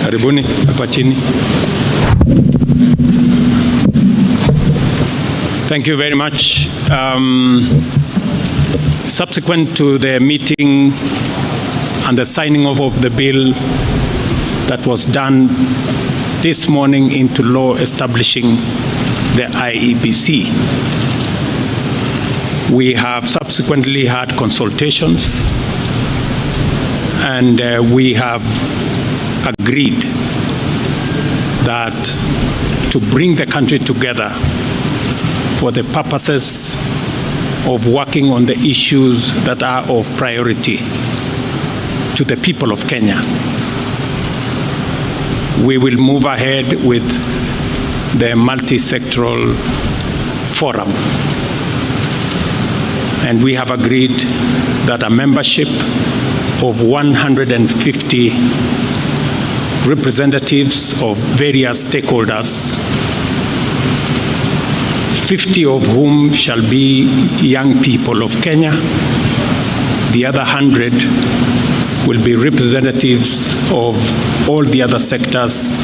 Karibuni hapa chini. Thank you very much. Subsequent to the meeting and the signing off of the bill that was done this morning into law establishing the IEBC, we have subsequently had consultations, and we have agreed that to bring the country together for the purposes of working on the issues that are of priority to the people of Kenya, we will move ahead with the multi-sectoral forum. And we have agreed that a membership of 150 representatives of various stakeholders, 50 of whom shall be young people of Kenya. The other 100 will be representatives of all the other sectors,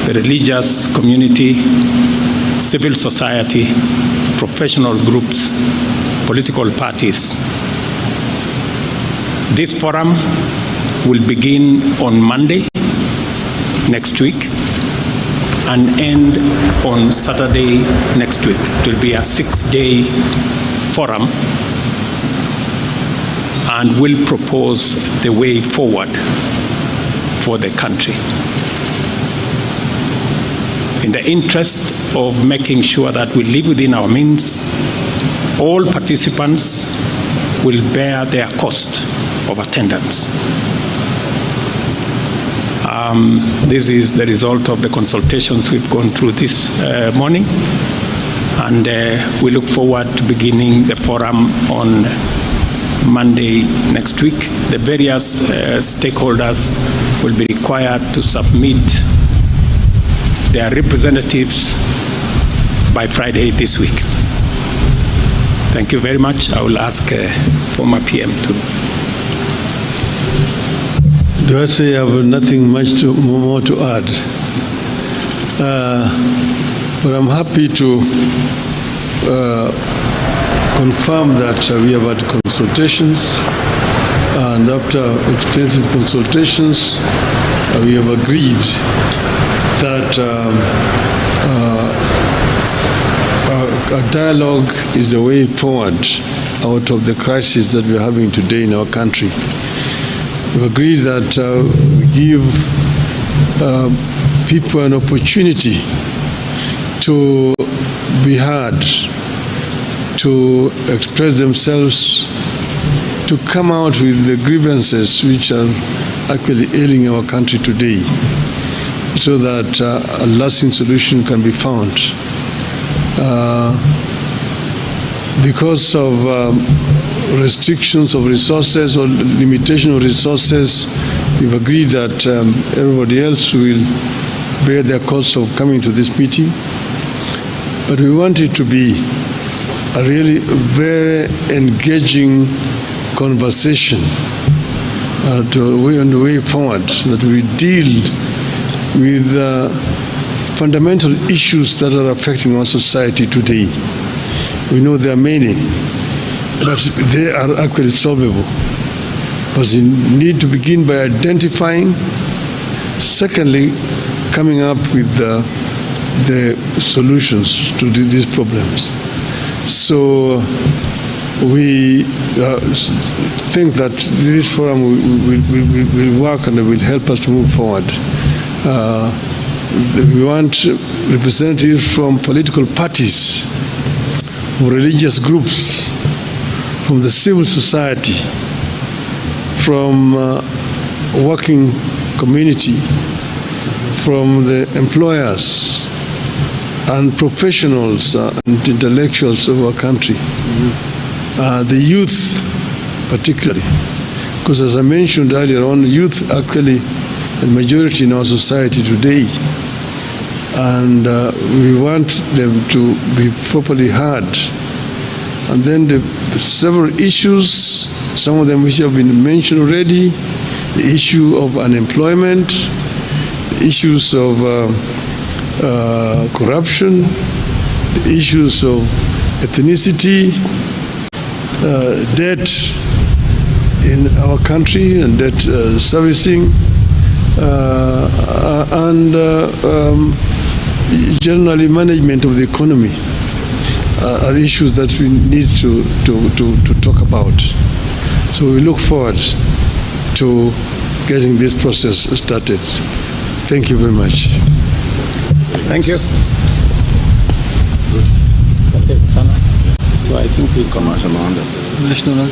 the religious community, civil society, professional groups, political parties. This forum will begin on Monday next week and end on Saturday next week. It will be a 6-day forum and will propose the way forward for the country. In the interest of making sure that we live within our means, all participants will bear their cost of attendance. This is the result of the consultations we've gone through this morning, and we look forward to beginning the forum on Monday next week. The various stakeholders will be required to submit their representatives by Friday this week. Thank you very much. I will ask former PM to. Do I say I have nothing much more to add? But I'm happy to confirm that we have had consultations, and after extensive consultations, we have agreed that a dialogue is the way forward out of the crisis that we're having today in our country. We've agreed that we give people an opportunity to be heard, to express themselves, to come out with the grievances which are actually ailing our country today, so that a lasting solution can be found. Because of restrictions of resources or limitation of resources, we've agreed that everybody else will bear their cost of coming to this meeting. But we want it to be a really very engaging conversation on the way forward, so that we deal with fundamental issues that are affecting our society today. We know there are many, but they are actually solvable. But we need to begin by identifying, secondly, coming up with the solutions to these problems. So we think that this forum will work and will help us to move forward. We want representatives from political parties, from religious groups, from the civil society, from working community, from the employers and professionals and intellectuals of our country. The youth particularly, because as I mentioned earlier on, youth actually the majority in our society today. and we want them to be properly heard. And then the several issues, some of them which have been mentioned already, the issue of unemployment, the issues of corruption, the issues of ethnicity, debt in our country and debt servicing, and generally management of the economy are issues that we need to talk about. So we look forward to getting this process started. Thank you very much. Thank you. So I think we come out national.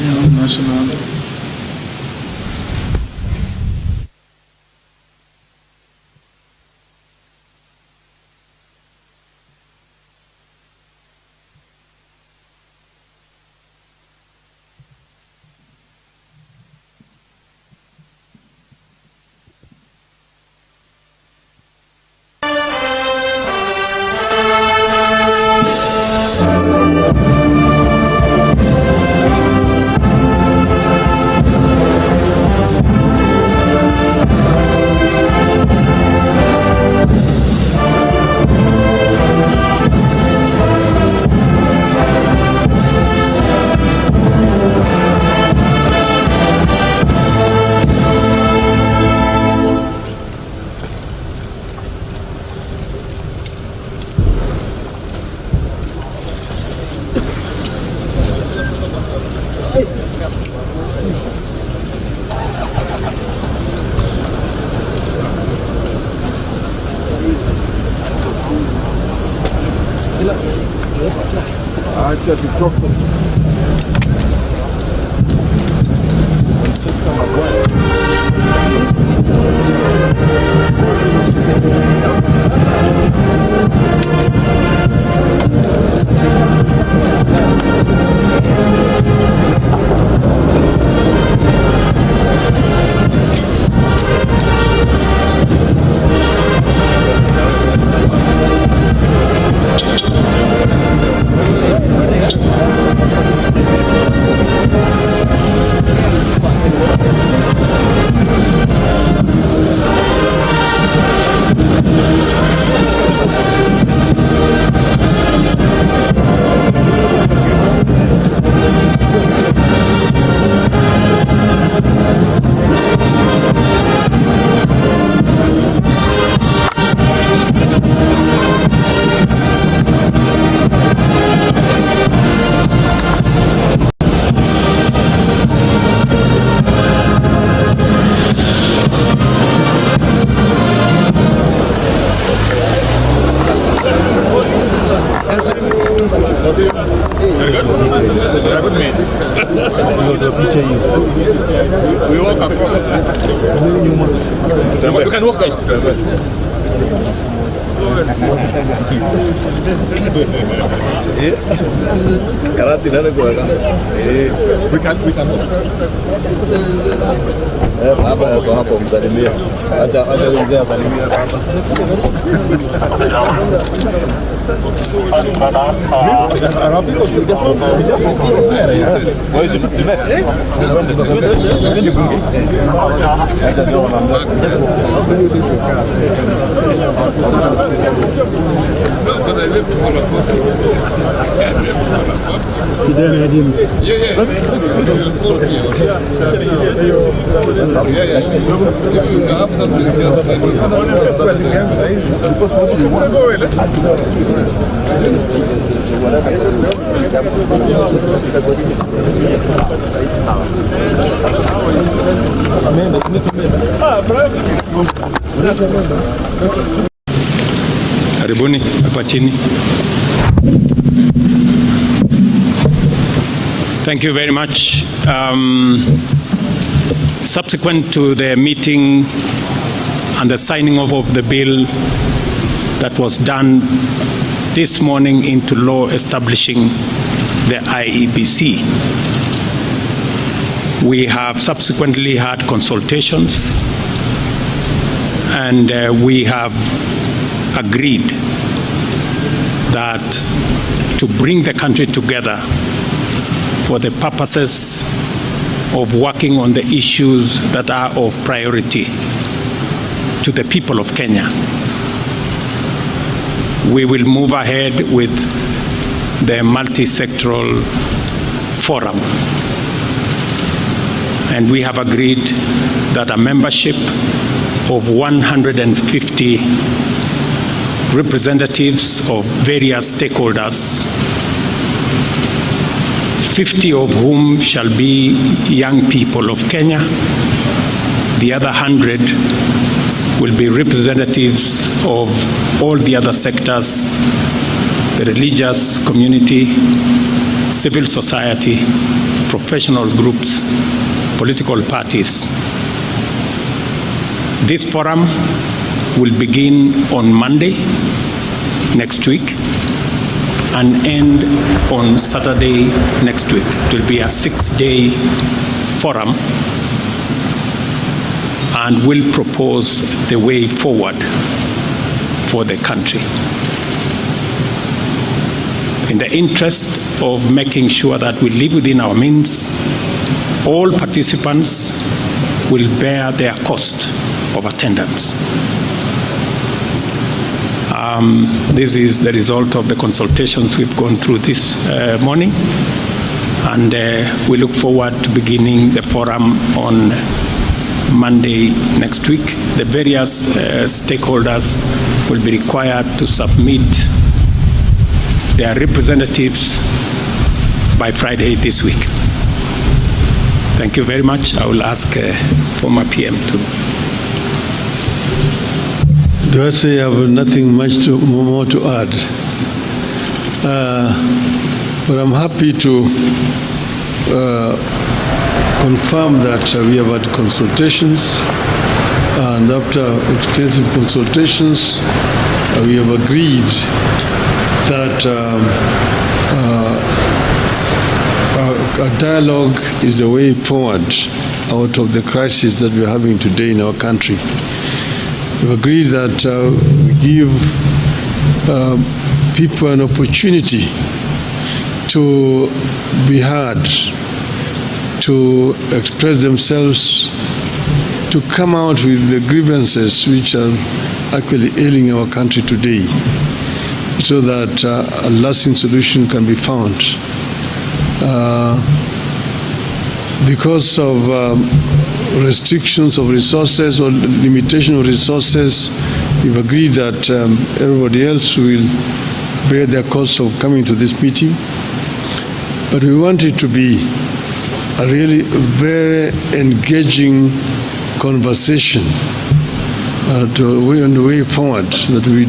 We walk across. You can walk, guys. Karate nane kuweka. We can walk. Hapa hapo msalimia. Acha mzee asalimia hapa. Karibuni hapa chini. Thank you very much. Subsequent to the meeting and the signing off of the bill that was done this morning into law establishing the IEBC, we have subsequently had consultations, and we have agreed that to bring the country together for the purposes of working on the issues that are of priority to the people of Kenya. We will move ahead with the multi-sectoral forum. And we have agreed that a membership of 150 representatives of various stakeholders, 50 of whom shall be young people of Kenya. The other 100 will be representatives of all the other sectors, the religious community, civil society, professional groups, political parties. This forum will begin on Monday next week and end on Saturday next week. It will be a 6-day forum and will propose the way forward for the country. In the interest of making sure that we live within our means, all participants will bear their cost of attendance. This is the result of the consultations we've gone through this morning, and we look forward to beginning the forum on Monday next week. The various stakeholders will be required to submit their representatives by Friday this week. Thank you very much. I will ask former PM to. Do I say I have nothing much more to add? But I'm happy to confirm that we have had consultations, and after extensive consultations, we have agreed that a dialogue is the way forward out of the crisis that we're having today in our country. We've agreed that we give people an opportunity to be heard, to express themselves, to come out with the grievances which are actually ailing our country today, so that a lasting solution can be found. Because of restrictions of resources or limitation of resources, we've agreed that everybody else will bear their cost of coming to this meeting. But we want it to be a really very engaging conversation on the way forward, so that we